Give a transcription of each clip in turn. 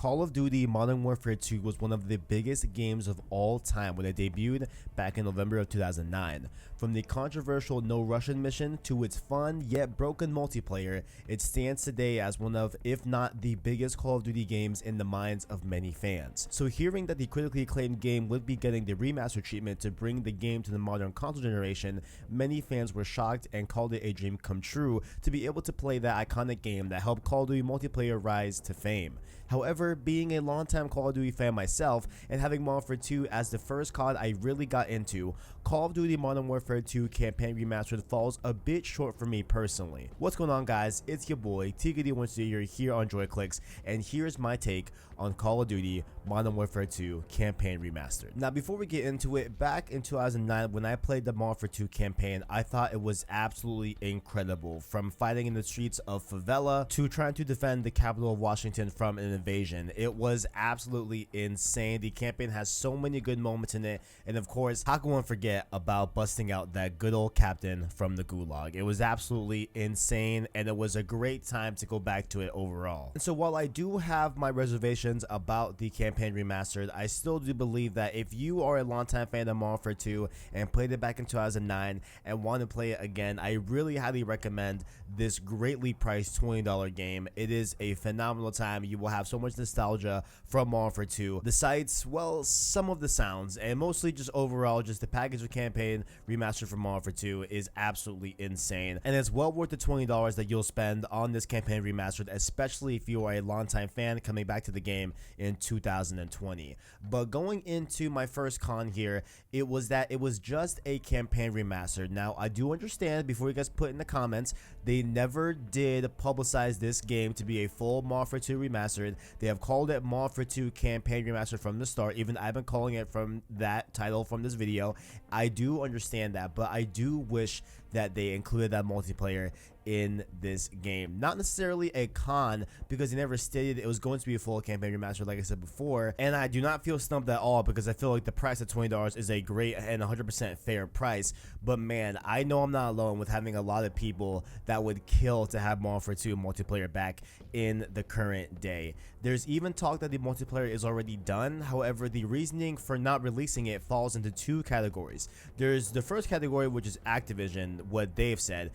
Call of Duty Modern Warfare 2 was one of the biggest games of all time when it debuted back in November of 2009. From the controversial No Russian mission to its fun yet broken multiplayer, it stands today as one of, if not the biggest Call of Duty games in the minds of many fans. So hearing that the critically acclaimed game would be getting the remaster treatment to bring the game to the modern console generation, many fans were shocked and called it a dream come true to be able to play that iconic game that helped Call of Duty multiplayer rise to fame. However, being a longtime Call of Duty fan myself and having Modern Warfare 2 as the first COD I really got into, Call of Duty Modern Warfare 2 Campaign Remastered falls a bit short for me personally. What's going on, guys? It's your boy TKD1 here on JoyClicks, and here's my take on Call of Duty Modern Warfare 2 Campaign Remastered. Now, before we get into it, back in 2009 when I played the Modern Warfare 2 campaign, I thought it was absolutely incredible. From fighting in the streets of favela to trying to defend the capital of Washington from an invasion, it was absolutely insane. The campaign has so many good moments in it, and of course, how can one forget about busting out that good old captain from the gulag? It was absolutely insane, and it was a great time to go back to it overall. And so while I do have my reservations about the campaign remastered, I still do believe that if you are a longtime fan of Modern Warfare 2 and played it back in 2009 and want to play it again, I really highly recommend this greatly priced $20 game. It is a phenomenal time. You will have so much nostalgia from Modern Warfare 2. The sights, well, some of the sounds, and mostly just overall, just the package of campaign remastered from Modern Warfare 2 is absolutely insane, and it's well worth the $20 that you'll spend on this campaign remastered, especially if you are a longtime fan coming back to the game in 2020. But going into my first con here, it was that it was just a campaign remastered. Now, I do understand, before you guys put in the comments, they never did publicize this game to be a full Modern Warfare 2 remastered. They have called it Modern Warfare 2 Campaign Remastered from the start. Even I've been calling it from that title from this video. I do understand that, but I do wish that they included that multiplayer in this game. Not necessarily a con, because they never stated it was going to be a full campaign remaster like I said before, and I do not feel snubbed at all because I feel like the price of $20 is a great and 100% fair price. But man, I know I'm not alone with having a lot of people that would kill to have Modern Warfare 2 multiplayer back in the current day. There's even talk that the multiplayer is already done. However, the reasoning for not releasing it falls into two categories. There's the first category, which is Activision, what they've said,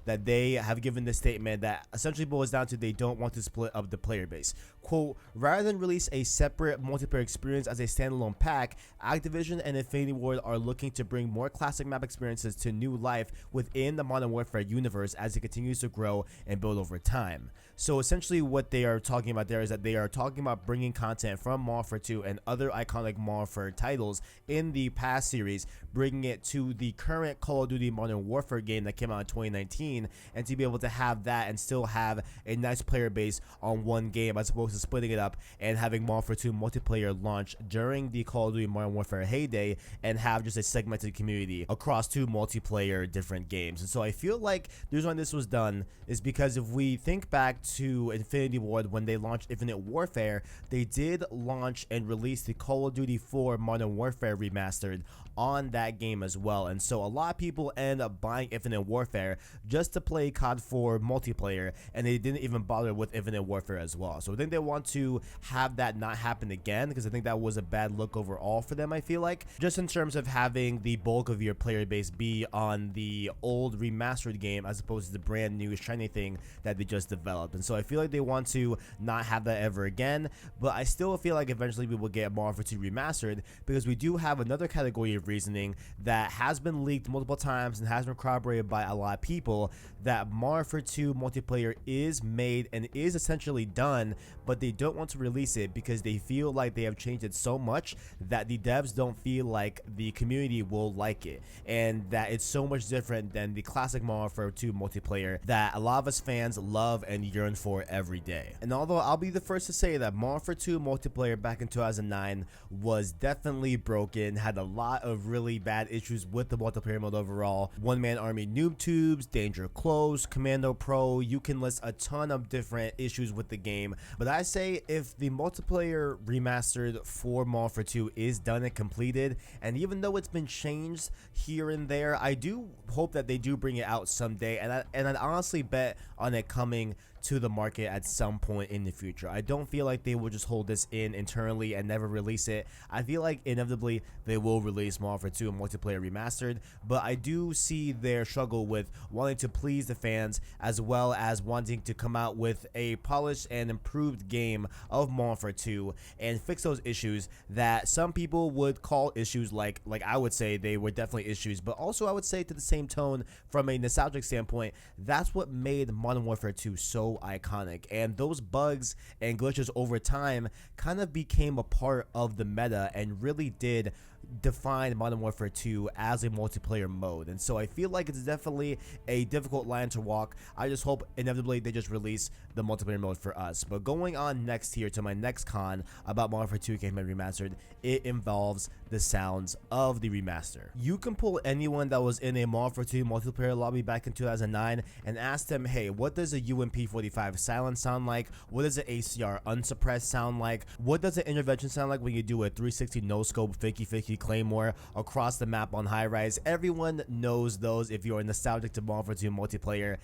that they have given this statement that essentially boils down to they don't want to split up the player base. Quote, rather than release a separate multiplayer experience as a standalone pack, Activision and Infinity Ward are looking to bring more classic map experiences to new life within the Modern Warfare universe as it continues to grow and build over time. So essentially what they are talking about there is that they are talking about bringing content from Modern Warfare 2 and other iconic Modern Warfare titles in the past series, bringing it to the current Call of Duty Modern Warfare game that came out in 2019, and to be able to have that and still have a nice player base on one game as opposed to splitting it up and having Modern Warfare 2 multiplayer launch during the Call of Duty Modern Warfare heyday and have just a segmented community across two multiplayer different games. And so I feel like the reason why this was done is because if we think back to Infinity Ward, when they launched Infinite Warfare, they did launch and release the Call of Duty 4 Modern Warfare Remastered on that game as well. And so a lot of people end up buying Infinite Warfare just to play COD 4 multiplayer, and they didn't even bother with Infinite Warfare as well. So I think they want to have that not happen again, because I think that was a bad look overall for them, I feel like, just in terms of having the bulk of your player base be on the old remastered game as opposed to the brand new shiny thing that they just developed. And so I feel like they want to not have that ever again, but I still feel like eventually we will get Modern Warfare 2 Remastered, because we do have another category of reasoning that has been leaked multiple times and has been corroborated by a lot of people, that Modern Warfare 2 multiplayer is made and is essentially done, but they don't want to release it because they feel like they have changed it so much that the devs don't feel like the community will like it, and that it's so much different than the classic Modern Warfare 2 multiplayer that a lot of us fans love and yearn for every day. And although I'll be the first to say that Modern Warfare 2 multiplayer back in 2009 was definitely broken, had a lot of really bad issues with the multiplayer mode overall, one-man army noob tubes, danger close, commando pro, you can list a ton of different issues with the game. But I say if the multiplayer remastered for Modern Warfare 2 is done and completed, and even though it's been changed here and there, I do hope that they do bring it out someday, and I'd honestly bet on it coming to the market at some point in the future. I don't feel like they will just hold this in internally and never release it. I feel like inevitably they will release Modern Warfare 2 and Multiplayer Remastered, but I do see their struggle with wanting to please the fans as well as wanting to come out with a polished and improved game of Modern Warfare 2 and fix those issues that some people would call issues, like I would say they were definitely issues, but also I would say to the same tone from a nostalgic standpoint, that's what made Modern Warfare 2 so iconic, and those bugs and glitches over time kind of became a part of the meta and really did define Modern Warfare 2 as a multiplayer mode. And so I feel like it's definitely a difficult line to walk. I just hope inevitably they just release the multiplayer mode for us. But going on next here to my next con about Modern Warfare 2 Campaign Remastered, it involves the sounds of the remaster. You can pull anyone that was in a Modern Warfare 2 multiplayer lobby back in 2009 and ask them, hey, what does a UMP-45 silence sound like? What does an ACR unsuppressed sound like? What does an intervention sound like when you do a 360 no-scope fakey Claymore across the map on high rise? Everyone knows those if you are nostalgic to Modern Warfare 2 multiplayer.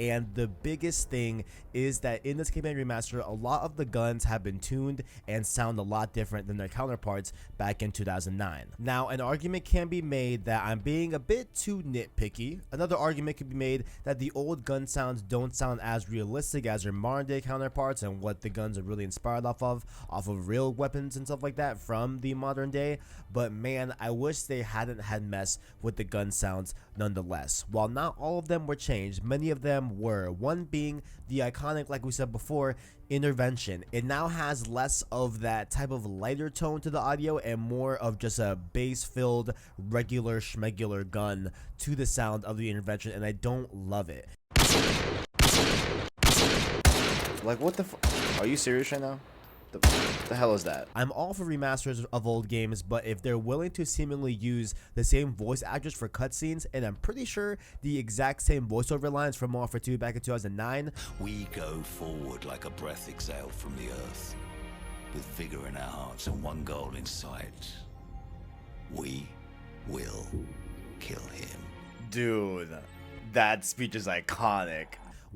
And the biggest thing is that in this campaign remaster, a lot of the guns have been tuned and sound a lot different than their counterparts back in 2009. Now, an argument can be made that I'm being a bit too nitpicky. Another argument could be made that the old gun sounds don't sound as realistic as their modern day counterparts and what the guns are really inspired off of real weapons and stuff like that from the modern day. But man, I wish they hadn't had mess with the gun sounds nonetheless. While not all of them were changed, many of them were. One being the iconic, like we said before, intervention. It now has less of that type of lighter tone to the audio and more of just a bass-filled regular schmegular gun to the sound of the intervention, and I don't love it. Like, what the are you serious right now? The hell is that? I'm all for remasters of old games, but if they're willing to seemingly use the same voice actors for cutscenes, and I'm pretty sure the exact same voiceover lines from Modern Warfare 2 back in 2009, we go forward like a breath exhaled from the earth, with vigor in our hearts and one goal in sight. We will kill him. Dude, that speech is iconic.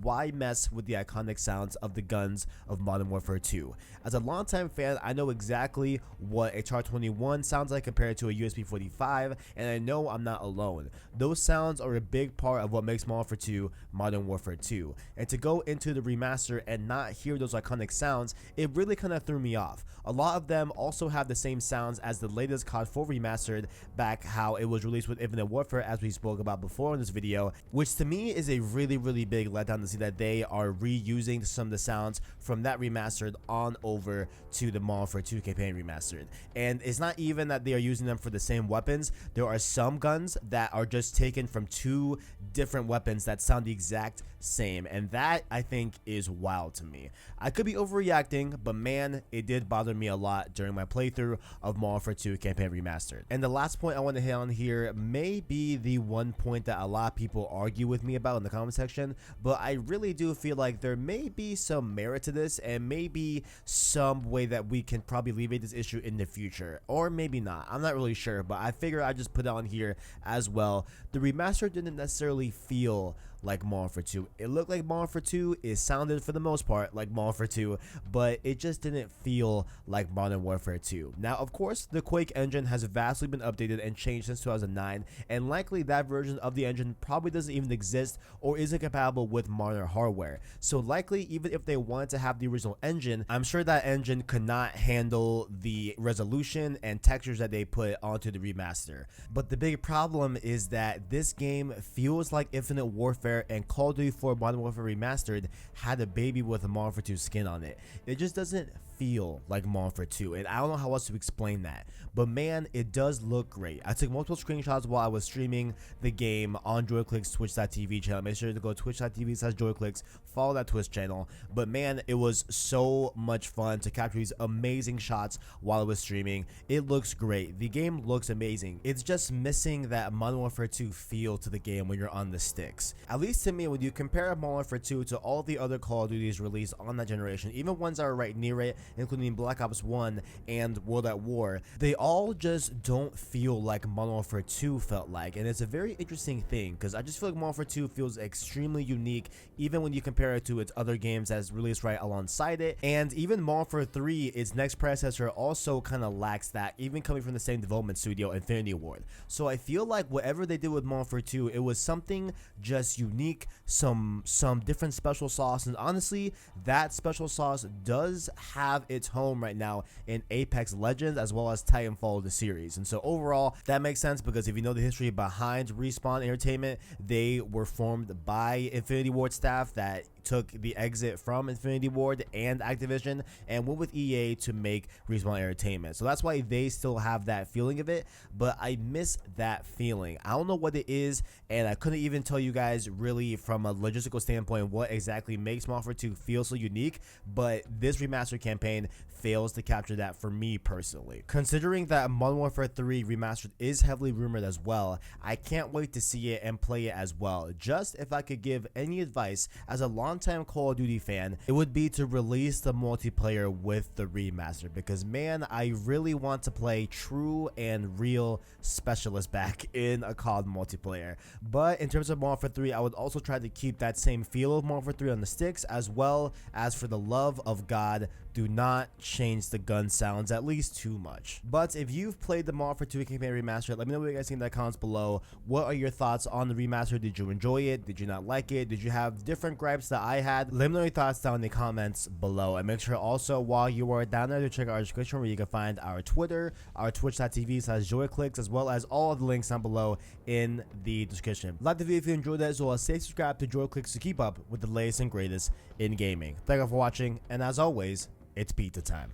Why mess with the iconic sounds of the guns of Modern Warfare 2? As a longtime fan, I know exactly what a TAR-21 sounds like compared to a USP-45, and I know I'm not alone. Those sounds are a big part of what makes Modern Warfare 2 Modern Warfare 2. And to go into the remaster and not hear those iconic sounds, it really kind of threw me off. A lot of them also have the same sounds as the latest COD 4 Remastered back how it was released with Infinite Warfare, as we spoke about before in this video, which to me is a really big letdown to see that they are reusing some of the sounds from that remastered on over to the Modern Warfare 2 Campaign Remastered. And it's not even that they are using them for the same weapons. There are some guns that are just taken from two different weapons that sound the exact same, and that I think is wild to me. I could be overreacting, but man, it did bother me a lot during my playthrough of Modern Warfare 2 Campaign Remastered. And the last point I want to hit on here may be the one point that a lot of people argue with me about in the comment section, but I really do feel like there may be some merit to this and maybe some way that we can probably alleviate this issue in the future, or maybe not. I'm not really sure, but I figure I just put it on here as well. The remaster didn't necessarily feel like Modern Warfare 2. It looked like Modern Warfare 2. It sounded for the most part like Modern Warfare 2, but it just didn't feel like Modern Warfare 2. Now, of course, the Quake engine has vastly been updated and changed since 2009, and likely that version of the engine probably doesn't even exist or isn't compatible with modern hardware. So likely, even if they wanted to have the original engine, I'm sure that engine could not handle the resolution and textures that they put onto the remaster. But the big problem is that this game feels like Infinite Warfare and Call of Duty 4 Modern Warfare Remastered had a baby with a Modern Warfare 2 skin on it. It just doesn't feel like Modern Warfare 2, and I don't know how else to explain that, but man, it does look great. I took multiple screenshots while I was streaming the game on JoyClick's Twitch.tv channel. Make sure to go to twitch.tv/JoyClicks, follow that Twitch channel. But man, it was so much fun to capture these amazing shots while I was streaming. It looks great. The game looks amazing. It's just missing that Modern Warfare 2 feel to the game when you're on the sticks. At least to me, when you compare Modern Warfare 2 to all the other Call of Duties released on that generation, even ones that are right near it, including Black Ops 1 and World at War, they all just don't feel like Modern Warfare 2 felt like. And it's a very interesting thing, because I just feel like Modern Warfare 2 feels extremely unique, even when you compare it to its other games that's released right alongside it. And even Modern Warfare 3, its next predecessor, also kind of lacks that, even coming from the same development studio, Infinity Ward. So I feel like whatever they did with Modern Warfare 2, it was something just unique, some different special sauce. And honestly, that special sauce does have its home right now in Apex Legends as well as Titanfall the series. And so overall, that makes sense, because if you know the history behind Respawn Entertainment, they were formed by Infinity Ward staff that took the exit from Infinity Ward and Activision and went with EA to make Respawn Entertainment. So that's why they still have that feeling of it, but I miss that feeling. I don't know what it is, and I couldn't even tell you guys really from a logistical standpoint what exactly makes Modern Warfare 2 feel so unique, but this remastered campaign fails to capture that for me personally. Considering that Modern Warfare 3 Remastered is heavily rumored as well, I can't wait to see it and play it as well. Just if I could give any advice as a longtime Call of Duty fan, it would be to release the multiplayer with the remaster, because man, I really want to play true and real specialist back in a COD multiplayer. But in terms of Modern Warfare 3, I would also try to keep that same feel of Modern Warfare 3 on the sticks, as well as, for the love of God, do not change the gun sounds at least too much. But if you've played the Modern Warfare 2 campaign remastered, let me know what you guys think in the comments below. What are your thoughts on the remaster? Did you enjoy it? Did you not like it? Did you have different gripes that I had? Let me know your thoughts down in the comments below. And make sure also, while you are down there, to check out our description where you can find our Twitter, our twitch.tv/joyclicks, as well as all of the links down below in the description. Like the video if you enjoyed it, as well as stay subscribed to Joyclicks to keep up with the latest and greatest in gaming. Thank you for watching, and as always, it's pizza time.